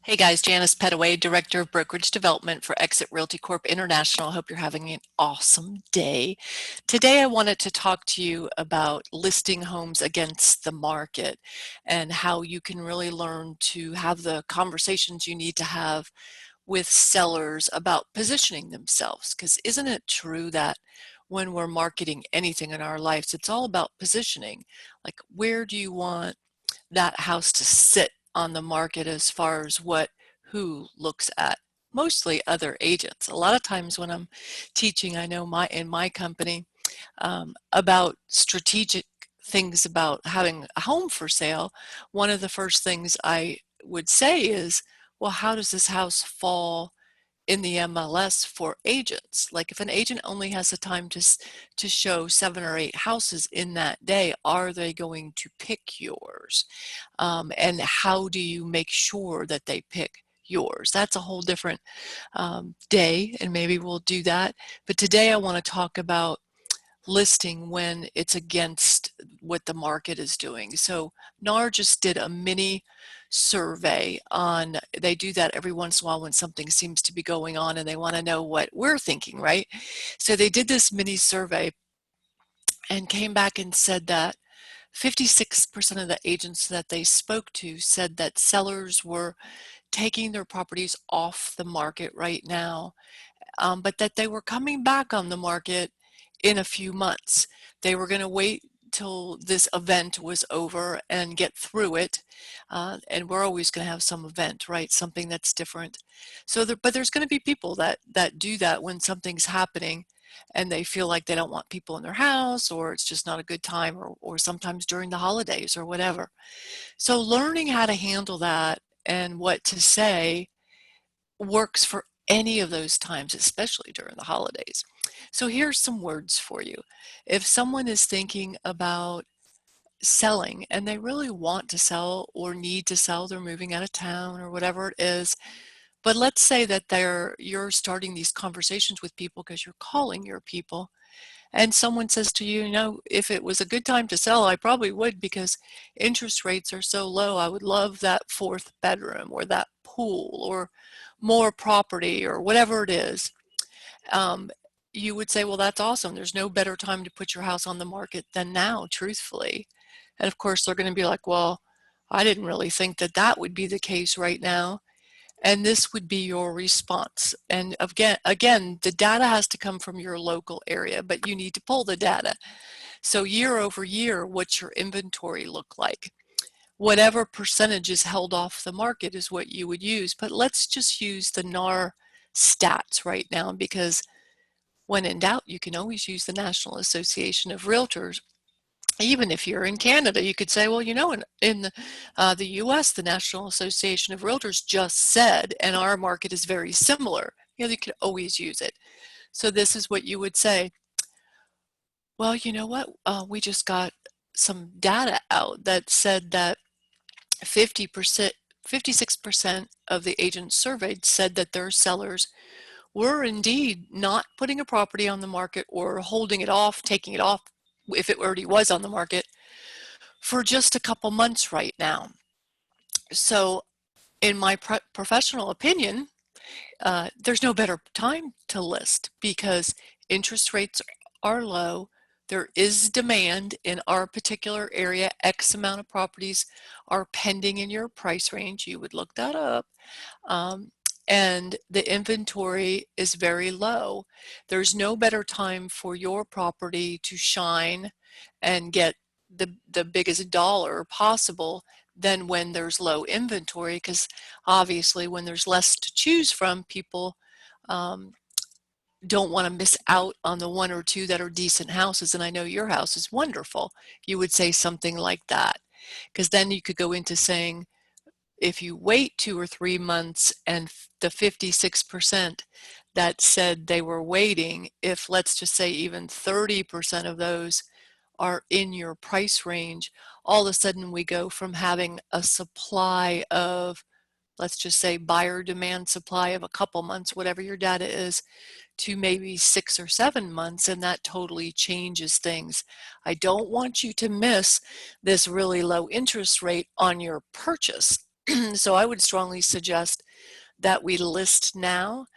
Hey guys, Janice Petteway, Director of Brokerage Development for Exit Realty Corp International. Hope you're having an awesome day. Today I wanted to talk to you about listing homes against the market and how you can really learn to have the conversations you need to have with sellers about positioning themselves. Because isn't it true that when we're marketing anything in our lives, it's all about positioning? Like, where do you want that house to sit on the market as far as who looks at mostly other agents. A lot of times when I'm teaching, I know in my company about strategic things about having a home for sale, one of the first things I would say is, well, how does this house fall in the MLS for agents? Like if an agent only has the time to show 7 or 8 houses in that day, are they going to pick yours? And how do you make sure that they pick yours? That's a whole different day, and maybe we'll do that. But today I want to talk about listing when it's against what the market is doing. So NAR just did a mini survey on, they do that every once in a while when something seems to be going on and they want to know what we're thinking, right? So they did this mini survey and came back and said that 56% of the agents that they spoke to said that sellers were taking their properties off the market right now, but that they were coming back on the market in a few months. They were going to wait till this event was over and get through it. And we're always going to have some event, right? Something that's different. So, but there's going to be people that do that when something's happening and they feel like they don't want people in their house, or it's just not a good time, or sometimes during the holidays or whatever. So learning how to handle that and what to say works for any of those times, especially during the holidays. So here's some words for you. If someone is thinking about selling and they really want to sell or need to sell, they're moving out of town or whatever it is, but let's say that you're starting these conversations with people because you're calling your people, and someone says to you, if it was a good time to sell, I probably would, because interest rates are so low. I would love that fourth bedroom or that pool or more property or whatever it is. Um, you would say, well, that's awesome. There's no better time to put your house on the market than now, truthfully. And of course, they're going to be like, well, I didn't really think that that would be the case right now. And this would be your response. And again, the data has to come from your local area, but you need to pull the data. So year over year, what's your inventory look like? Whatever percentage is held off the market is what you would use. But let's just use the NAR stats right now, because when in doubt, you can always use the National Association of Realtors. Even if you're in Canada, you could say, well, in the US, the National Association of Realtors just said, and our market is very similar. You could always use it. So this is what you would say. Well, you know what? We just got some data out that said that 50%, 56% of the agents surveyed said that their sellers were indeed not putting a property on the market or holding it off, taking it off if it already was on the market, for just a couple months right now. So in my professional opinion, there's no better time to list, because interest rates are low. There is demand in our particular area. X amount of properties are pending in your price range. You would look that up. And the inventory is very low. There's no better time for your property to shine and get the biggest dollar possible than when there's low inventory, because obviously when there's less to choose from, people don't want to miss out on the one or two that are decent houses. And I know your house is wonderful. You would say something like that, because then you could go into saying, if you wait 2 or 3 months, and the 56% that said they were waiting, if let's just say even 30% of those are in your price range, all of a sudden we go from having a supply of, let's just say, buyer demand supply of a couple months, whatever your data is, to maybe 6 or 7 months, and that totally changes things. I don't want you to miss this really low interest rate on your purchase. So I would strongly suggest that we list now,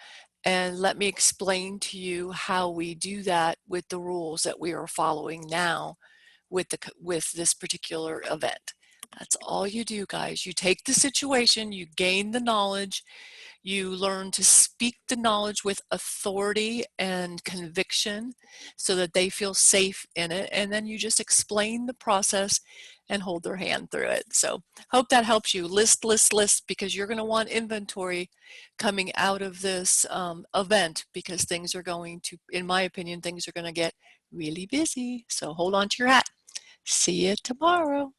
and let me explain to you how we do that with the rules that we are following now with this particular event. That's all you do, guys. You take the situation, you gain the knowledge, you learn to speak the knowledge with authority and conviction so that they feel safe in it, and then you just explain the process and hold their hand through it. So hope that helps you. List, list, list, because you're going to want inventory coming out of this event, because things are going to, in my opinion, things are going to get really busy. So hold on to your hat. See you tomorrow.